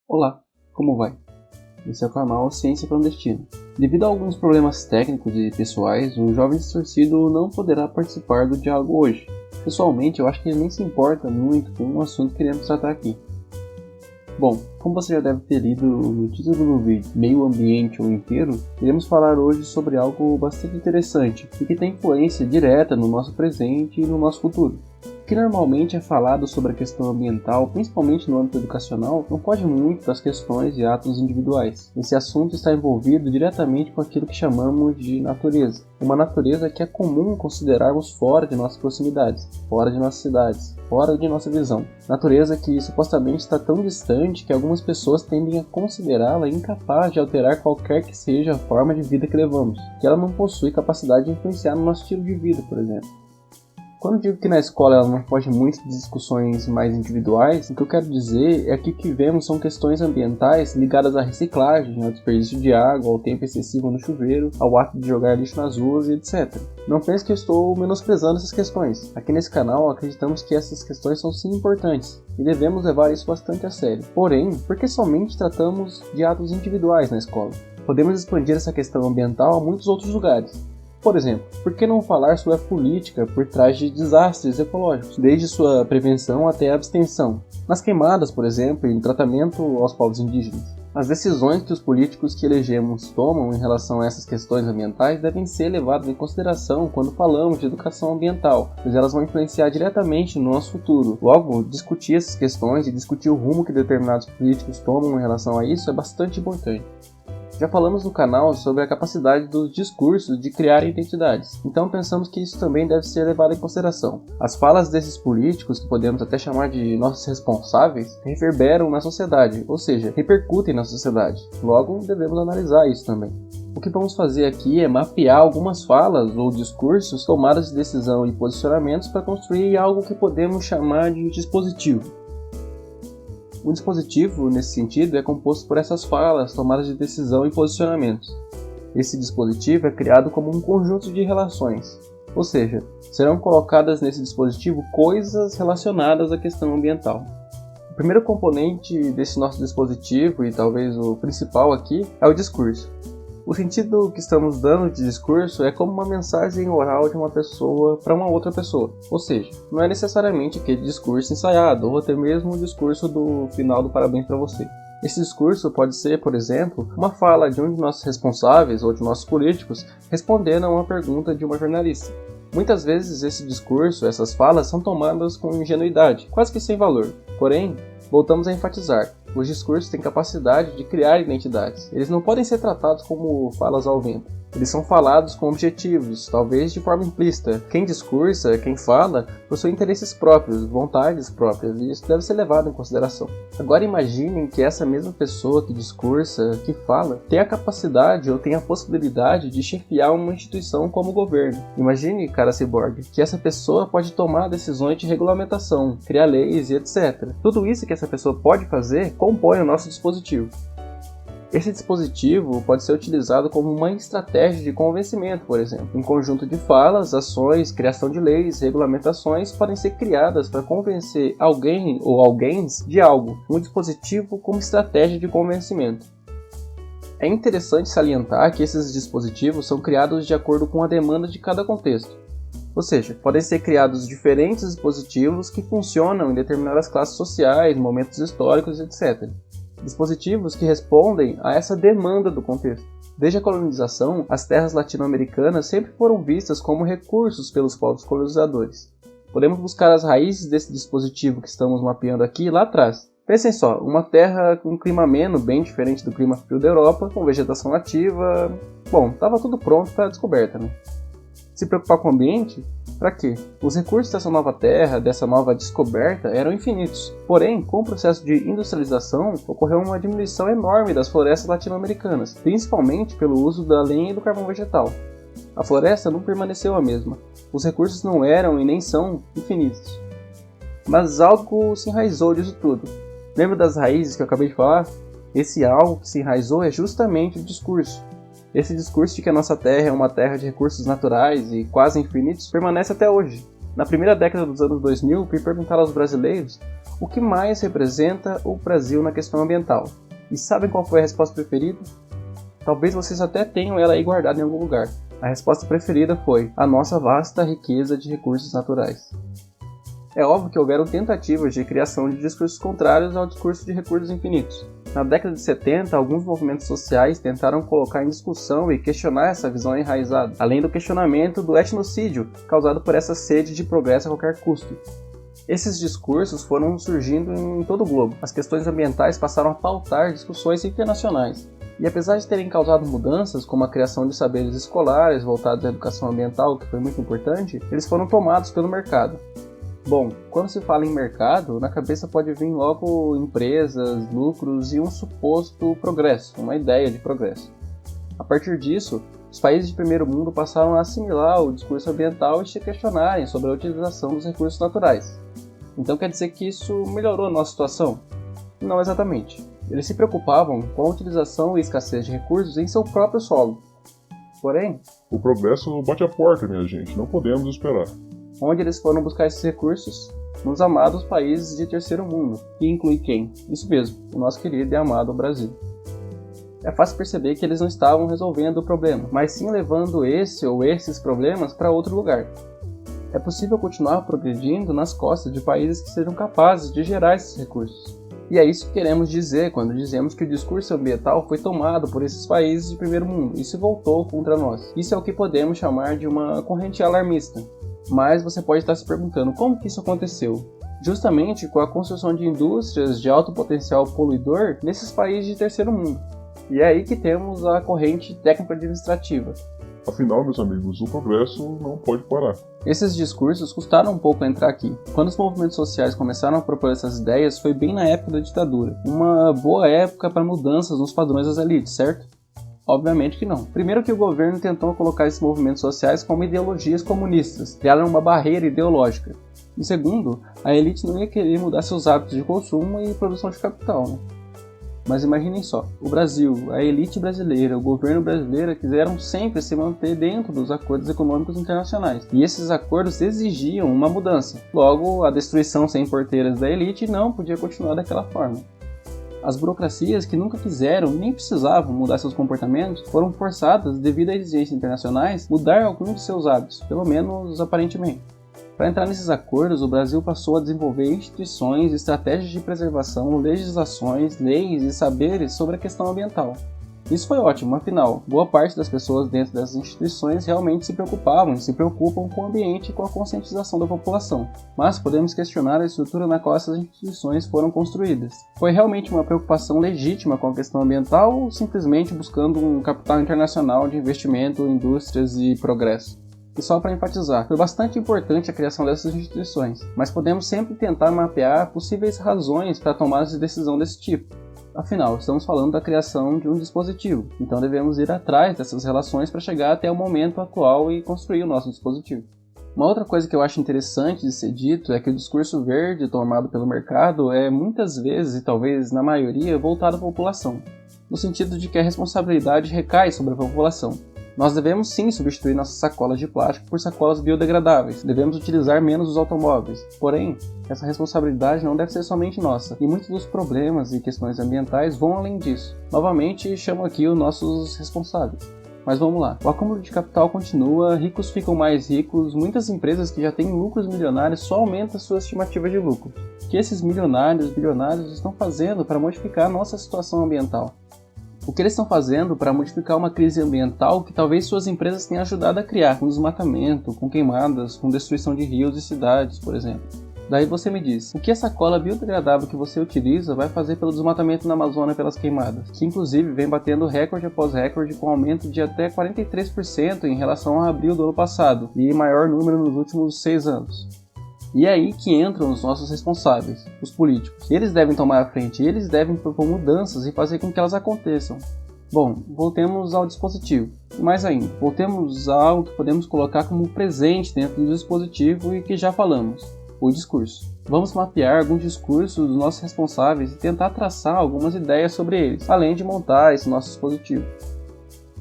Olá, como vai? Esse é o canal Ciência Clandestina. Devido a alguns problemas técnicos e pessoais, o jovem distorcido não poderá participar do diálogo hoje. Pessoalmente, eu acho que ele nem se importa muito com o assunto que iremos tratar aqui. Bom, como você já deve ter lido no título do vídeo, Meio Ambiente ou Inteiro, iremos falar hoje sobre algo bastante interessante e que tem influência direta no nosso presente e no nosso futuro. O que normalmente é falado sobre a questão ambiental, principalmente no âmbito educacional, não foge muito das questões e atos individuais. Esse assunto está envolvido diretamente com aquilo que chamamos de natureza. Uma natureza que é comum considerarmos fora de nossas proximidades, fora de nossas cidades, fora de nossa visão. Natureza que supostamente está tão distante que algumas pessoas tendem a considerá-la incapaz de alterar qualquer que seja a forma de vida que levamos, que ela não possui capacidade de influenciar no nosso estilo de vida, por exemplo. Quando digo que na escola ela não foge muito de discussões mais individuais, o que eu quero dizer é que o que vemos são questões ambientais ligadas à reciclagem, ao desperdício de água, ao tempo excessivo no chuveiro, ao ato de jogar lixo nas ruas e etc. Não pense que eu estou menosprezando essas questões. Aqui nesse canal acreditamos que essas questões são sim importantes e devemos levar isso bastante a sério. Porém, por que somente tratamos de atos individuais na escola? Podemos expandir essa questão ambiental a muitos outros lugares. Por exemplo, por que não falar sobre a política por trás de desastres ecológicos, desde sua prevenção até a abstenção? Nas queimadas, por exemplo, e no tratamento aos povos indígenas. As decisões que os políticos que elegemos tomam em relação a essas questões ambientais devem ser levadas em consideração quando falamos de educação ambiental, pois elas vão influenciar diretamente no nosso futuro. Logo, discutir essas questões e discutir o rumo que determinados políticos tomam em relação a isso é bastante importante. Já falamos no canal sobre a capacidade dos discursos de criar identidades, então pensamos que isso também deve ser levado em consideração. As falas desses políticos, que podemos até chamar de nossos responsáveis, reverberam na sociedade, ou seja, repercutem na sociedade. Logo, devemos analisar isso também. O que vamos fazer aqui é mapear algumas falas ou discursos, tomadas de decisão e posicionamentos para construir algo que podemos chamar de dispositivo. O dispositivo, nesse sentido, é composto por essas falas, tomadas de decisão e posicionamentos. Esse dispositivo é criado como um conjunto de relações, ou seja, serão colocadas nesse dispositivo coisas relacionadas à questão ambiental. O primeiro componente desse nosso dispositivo, e talvez o principal aqui, é o discurso. O sentido que estamos dando de discurso é como uma mensagem oral de uma pessoa para uma outra pessoa. Ou seja, não é necessariamente aquele discurso ensaiado, ou até mesmo o discurso do final do parabéns para você. Esse discurso pode ser, por exemplo, uma fala de um de nossos responsáveis ou de nossos políticos respondendo a uma pergunta de uma jornalista. Muitas vezes esse discurso, essas falas, são tomadas com ingenuidade, quase que sem valor. Porém, voltamos a enfatizar. Os discursos têm capacidade de criar identidades. Eles não podem ser tratados como falas ao vento. Eles são falados com objetivos, talvez de forma implícita. Quem discursa, quem fala, possui interesses próprios, vontades próprias, e isso deve ser levado em consideração. Agora imaginem que essa mesma pessoa que discursa, que fala, tem a capacidade ou tem a possibilidade de chefiar uma instituição como o governo. Imagine, cara ciborgue, que essa pessoa pode tomar decisões de regulamentação, criar leis e etc. Tudo isso que essa pessoa pode fazer compõe o nosso dispositivo. Esse dispositivo pode ser utilizado como uma estratégia de convencimento, por exemplo. Um conjunto de falas, ações, criação de leis, regulamentações podem ser criadas para convencer alguém ou alguéns de algo. Um dispositivo como estratégia de convencimento. É interessante salientar que esses dispositivos são criados de acordo com a demanda de cada contexto. Ou seja, podem ser criados diferentes dispositivos que funcionam em determinadas classes sociais, momentos históricos, etc. Dispositivos que respondem a essa demanda do contexto. Desde a colonização, as terras latino-americanas sempre foram vistas como recursos pelos povos colonizadores. Podemos buscar as raízes desse dispositivo que estamos mapeando aqui lá atrás. Pensem só, uma terra com um clima ameno, bem diferente do clima frio da Europa, com vegetação nativa. Bom, estava tudo pronto para a descoberta, né? Se preocupar com o ambiente? Para quê? Os recursos dessa nova terra, dessa nova descoberta, eram infinitos. Porém, com o processo de industrialização, ocorreu uma diminuição enorme das florestas latino-americanas, principalmente pelo uso da lenha e do carvão vegetal. A floresta não permaneceu a mesma. Os recursos não eram e nem são infinitos. Mas algo se enraizou disso tudo. Lembra das raízes que eu acabei de falar? Esse algo que se enraizou é justamente o discurso. Esse discurso de que a nossa Terra é uma terra de recursos naturais e quase infinitos permanece até hoje. Na primeira década dos anos 2000, fui perguntar aos brasileiros o que mais representa o Brasil na questão ambiental. E sabem qual foi a resposta preferida? Talvez vocês até tenham ela aí guardada em algum lugar. A resposta preferida foi a nossa vasta riqueza de recursos naturais. É óbvio que houveram tentativas de criação de discursos contrários ao discurso de recursos infinitos. Na década de 70, alguns movimentos sociais tentaram colocar em discussão e questionar essa visão enraizada, além do questionamento do etnocídio causado por essa sede de progresso a qualquer custo. Esses discursos foram surgindo em todo o globo. As questões ambientais passaram a pautar discussões internacionais. E apesar de terem causado mudanças, como a criação de saberes escolares voltados à educação ambiental, que foi muito importante, eles foram tomados pelo mercado. Bom, quando se fala em mercado, na cabeça pode vir logo empresas, lucros e um suposto progresso, uma ideia de progresso. A partir disso, os países de primeiro mundo passaram a assimilar o discurso ambiental e se questionarem sobre a utilização dos recursos naturais. Então quer dizer que isso melhorou a nossa situação? Não exatamente. Eles se preocupavam com a utilização e escassez de recursos em seu próprio solo. Porém, o progresso bate a porta, minha gente, não podemos esperar. Onde eles foram buscar esses recursos? Nos amados países de terceiro mundo, que inclui quem? Isso mesmo, o nosso querido e amado Brasil. É fácil perceber que eles não estavam resolvendo o problema, mas sim levando esse ou esses problemas para outro lugar. É possível continuar progredindo nas costas de países que sejam capazes de gerar esses recursos. E é isso que queremos dizer quando dizemos que o discurso ambiental foi tomado por esses países de primeiro mundo e se voltou contra nós. Isso é o que podemos chamar de uma corrente alarmista. Mas você pode estar se perguntando como que isso aconteceu? Justamente com a construção de indústrias de alto potencial poluidor nesses países de terceiro mundo. E é aí que temos a corrente técnico-administrativa. Afinal, meus amigos, o progresso não pode parar. Esses discursos custaram um pouco a entrar aqui. Quando os movimentos sociais começaram a propor essas ideias, foi bem na época da ditadura. Uma boa época para mudanças nos padrões das elites, certo? Obviamente que não. Primeiro que o governo tentou colocar esses movimentos sociais como ideologias comunistas, criaram uma barreira ideológica. E segundo, a elite não ia querer mudar seus hábitos de consumo e produção de capital, né? Mas imaginem só, o Brasil, a elite brasileira, o governo brasileiro quiseram sempre se manter dentro dos acordos econômicos internacionais. E esses acordos exigiam uma mudança. Logo, a destruição sem porteiras da elite não podia continuar daquela forma. As burocracias que nunca quiseram nem precisavam mudar seus comportamentos foram forçadas, devido a exigências internacionais, mudar alguns de seus hábitos, pelo menos aparentemente. Para entrar nesses acordos, o Brasil passou a desenvolver instituições, estratégias de preservação, legislações, leis e saberes sobre a questão ambiental. Isso foi ótimo, afinal, boa parte das pessoas dentro dessas instituições realmente se preocupavam e se preocupam com o ambiente e com a conscientização da população. Mas podemos questionar a estrutura na qual essas instituições foram construídas. Foi realmente uma preocupação legítima com a questão ambiental ou simplesmente buscando um capital internacional de investimento, indústrias e progresso? E só para enfatizar, foi bastante importante a criação dessas instituições, mas podemos sempre tentar mapear possíveis razões para tomadas de decisão desse tipo. Afinal, estamos falando da criação de um dispositivo, então devemos ir atrás dessas relações para chegar até o momento atual e construir o nosso dispositivo. Uma outra coisa que eu acho interessante de ser dito é que o discurso verde tomado pelo mercado é muitas vezes, e talvez na maioria, voltado à população, no sentido de que a responsabilidade recai sobre a população. Nós devemos sim substituir nossas sacolas de plástico por sacolas biodegradáveis, devemos utilizar menos os automóveis. Porém, essa responsabilidade não deve ser somente nossa, e muitos dos problemas e questões ambientais vão além disso. Novamente, chamo aqui os nossos responsáveis. Mas vamos lá, o acúmulo de capital continua, ricos ficam mais ricos, muitas empresas que já têm lucros milionários só aumentam suas estimativas de lucro. O que esses bilionários estão fazendo para modificar a nossa situação ambiental? O que eles estão fazendo para modificar uma crise ambiental que talvez suas empresas tenham ajudado a criar, com desmatamento, com queimadas, com destruição de rios e cidades, por exemplo. Daí você me diz, o que a sacola biodegradável que você utiliza vai fazer pelo desmatamento na Amazônia pelas queimadas, que inclusive vem batendo recorde após recorde com aumento de até 43% em relação a abril do ano passado, e maior número nos últimos 6 anos. E é aí que entram os nossos responsáveis, os políticos. Eles devem tomar a frente, eles devem propor mudanças e fazer com que elas aconteçam. Bom, voltemos ao dispositivo. E mais ainda, voltemos a algo que podemos colocar como presente dentro do dispositivo e que já falamos, o discurso. Vamos mapear alguns discursos dos nossos responsáveis e tentar traçar algumas ideias sobre eles, além de montar esse nosso dispositivo.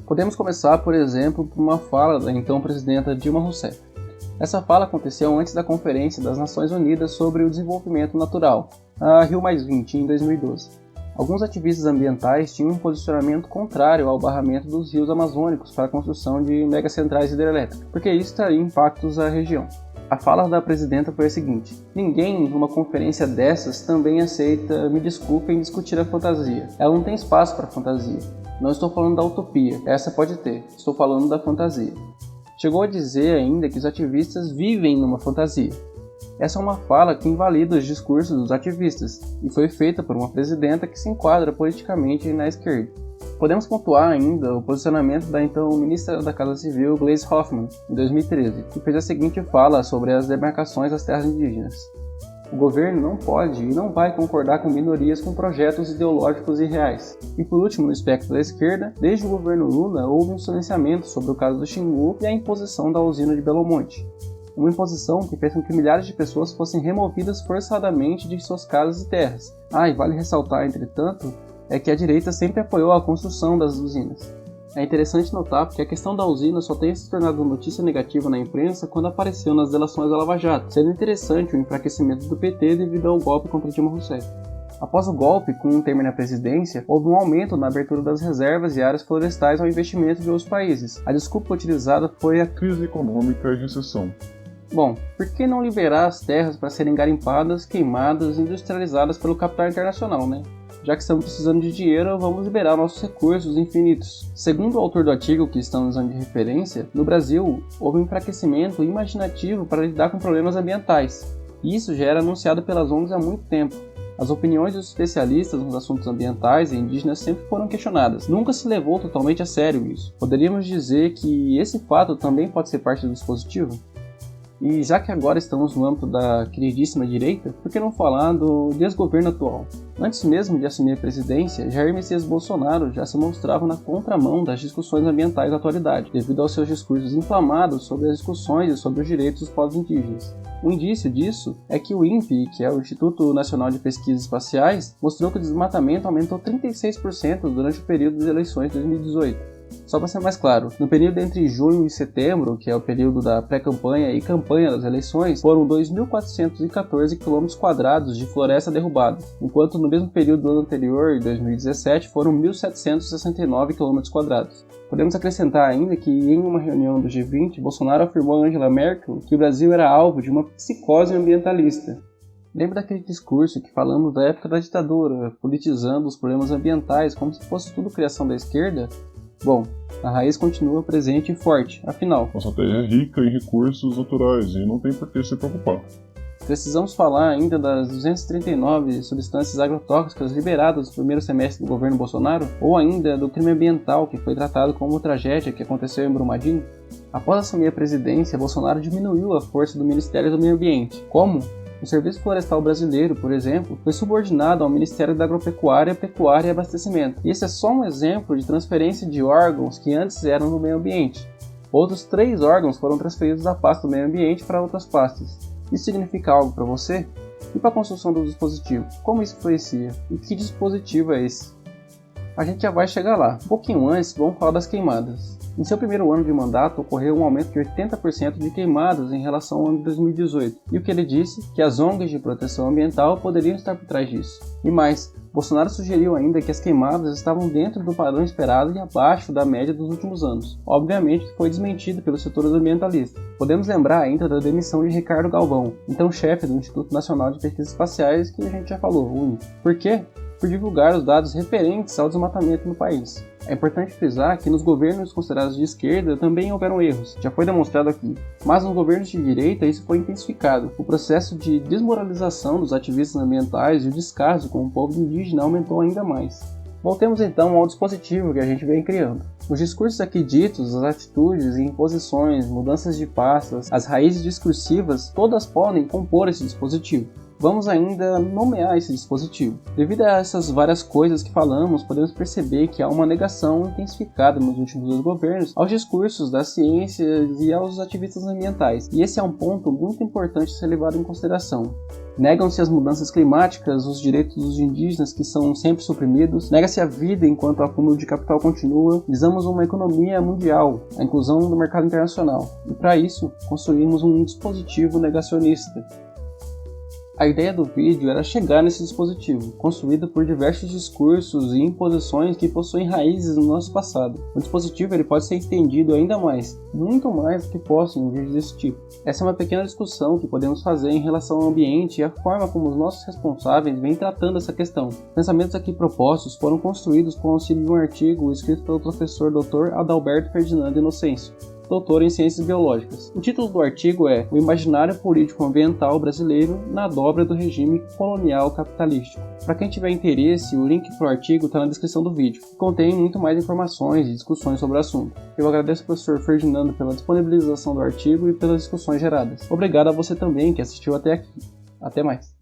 Podemos começar, por exemplo, por uma fala da então presidenta Dilma Rousseff. Essa fala aconteceu antes da Conferência das Nações Unidas sobre o Desenvolvimento Natural, a Rio+20, em 2012. Alguns ativistas ambientais tinham um posicionamento contrário ao barramento dos rios amazônicos para a construção de megacentrais hidrelétricas, porque isso traria impactos à região. A fala da presidenta foi a seguinte: ninguém numa conferência dessas também aceita, me desculpem, discutir a fantasia. Ela não tem espaço para fantasia. Não estou falando da utopia, essa pode ter, estou falando da fantasia. Chegou a dizer ainda que os ativistas vivem numa fantasia. Essa é uma fala que invalida os discursos dos ativistas, e foi feita por uma presidenta que se enquadra politicamente na esquerda. Podemos pontuar ainda o posicionamento da então ministra da Casa Civil, Gleisi Hoffmann, em 2013, que fez a seguinte fala sobre as demarcações das terras indígenas. O governo não pode e não vai concordar com minorias com projetos ideológicos irreais. E por último, no espectro da esquerda, desde o governo Lula houve um silenciamento sobre o caso do Xingu e a imposição da usina de Belo Monte. Uma imposição que fez com que milhares de pessoas fossem removidas forçadamente de suas casas e terras. E vale ressaltar, entretanto, é que a direita sempre apoiou a construção das usinas. É interessante notar porque a questão da usina só tem se tornado notícia negativa na imprensa quando apareceu nas delações da Lava Jato, sendo interessante o enfraquecimento do PT devido ao golpe contra Dilma Rousseff. Após o golpe, com um término na presidência, houve um aumento na abertura das reservas e áreas florestais ao investimento de outros países. A desculpa utilizada foi a crise econômica e recessão. Bom, por que não liberar as terras para serem garimpadas, queimadas e industrializadas pelo capital internacional, né? Já que estamos precisando de dinheiro, vamos liberar nossos recursos infinitos. Segundo o autor do artigo que estamos usando de referência, no Brasil houve um enfraquecimento imaginativo para lidar com problemas ambientais. E isso já era anunciado pelas ONGs há muito tempo. As opiniões dos especialistas nos assuntos ambientais e indígenas sempre foram questionadas. Nunca se levou totalmente a sério isso. Poderíamos dizer que esse fato também pode ser parte do dispositivo? E já que agora estamos no âmbito da queridíssima direita, por que não falar do desgoverno atual? Antes mesmo de assumir a presidência, Jair Messias Bolsonaro já se mostrava na contramão das discussões ambientais da atualidade, devido aos seus discursos inflamados sobre as discussões e sobre os direitos dos povos indígenas. Um indício disso é que o INPE, que é o Instituto Nacional de Pesquisas Espaciais, mostrou que o desmatamento aumentou 36% durante o período das eleições de 2018. Só para ser mais claro, no período entre junho e setembro, que é o período da pré-campanha e campanha das eleições, foram 2.414 km² de floresta derrubada, enquanto no mesmo período do ano anterior, 2017, foram 1.769 km². Podemos acrescentar ainda que, em uma reunião do G20, Bolsonaro afirmou a Angela Merkel que o Brasil era alvo de uma psicose ambientalista. Lembra daquele discurso que falamos da época da ditadura, politizando os problemas ambientais como se fosse tudo criação da esquerda? Bom, a raiz continua presente e forte, afinal. Nossa terra é rica em recursos naturais e não tem por que se preocupar. Precisamos falar ainda das 239 substâncias agrotóxicas liberadas no primeiro semestre do governo Bolsonaro, ou ainda do crime ambiental que foi tratado como tragédia que aconteceu em Brumadinho. Após assumir a presidência, Bolsonaro diminuiu a força do Ministério do Meio Ambiente. Como? O Serviço Florestal Brasileiro, por exemplo, foi subordinado ao Ministério da Agropecuária, Pecuária e Abastecimento. E esse é só um exemplo de transferência de órgãos que antes eram do meio ambiente. Outros 3 órgãos foram transferidos da pasta do meio ambiente para outras pastas. Isso significa algo para você? E para a construção do dispositivo? Como isso influencia? E que dispositivo é esse? A gente já vai chegar lá. Um pouquinho antes, vamos falar das queimadas. Em seu primeiro ano de mandato, ocorreu um aumento de 80% de queimadas em relação ao ano de 2018. E o que ele disse? Que as ONGs de proteção ambiental poderiam estar por trás disso. E mais, Bolsonaro sugeriu ainda que as queimadas estavam dentro do padrão esperado e abaixo da média dos últimos anos. Obviamente, foi desmentido pelos setores ambientalistas. Podemos lembrar ainda da demissão de Ricardo Galvão, então chefe do Instituto Nacional de Pesquisas Espaciais, que a gente já falou, o INPE. Por quê? Por divulgar os dados referentes ao desmatamento no país. É importante frisar que nos governos considerados de esquerda também houveram erros, já foi demonstrado aqui. Mas nos governos de direita isso foi intensificado. O processo de desmoralização dos ativistas ambientais e o descaso com o povo indígena aumentou ainda mais. Voltemos então ao dispositivo que a gente vem criando. Os discursos aqui ditos, as atitudes e imposições, mudanças de pastas, as raízes discursivas, todas podem compor esse dispositivo. Vamos ainda nomear esse dispositivo. Devido a essas várias coisas que falamos, podemos perceber que há uma negação intensificada nos últimos 2 governos aos discursos das ciências e aos ativistas ambientais, e esse é um ponto muito importante a ser levado em consideração. Negam-se as mudanças climáticas, os direitos dos indígenas que são sempre suprimidos, nega-se a vida enquanto o acúmulo de capital continua, visamos uma economia mundial, a inclusão do mercado internacional, e para isso construímos um dispositivo negacionista. A ideia do vídeo era chegar nesse dispositivo, construído por diversos discursos e imposições que possuem raízes no nosso passado. O dispositivo ele pode ser entendido ainda mais, muito mais do que possa em um vídeo desse tipo. Essa é uma pequena discussão que podemos fazer em relação ao ambiente e a forma como os nossos responsáveis vêm tratando essa questão. Os pensamentos aqui propostos foram construídos com o auxílio de um artigo escrito pelo professor Dr. Adalberto Ferdinando Inocêncio, doutor em Ciências Biológicas. O título do artigo é O Imaginário Político-Ambiental Brasileiro na Dobra do Regime Colonial Capitalístico. Para quem tiver interesse, o link para o artigo está na descrição do vídeo, que contém muito mais informações e discussões sobre o assunto. Eu agradeço ao professor Ferdinando pela disponibilização do artigo e pelas discussões geradas. Obrigado a você também que assistiu até aqui. Até mais!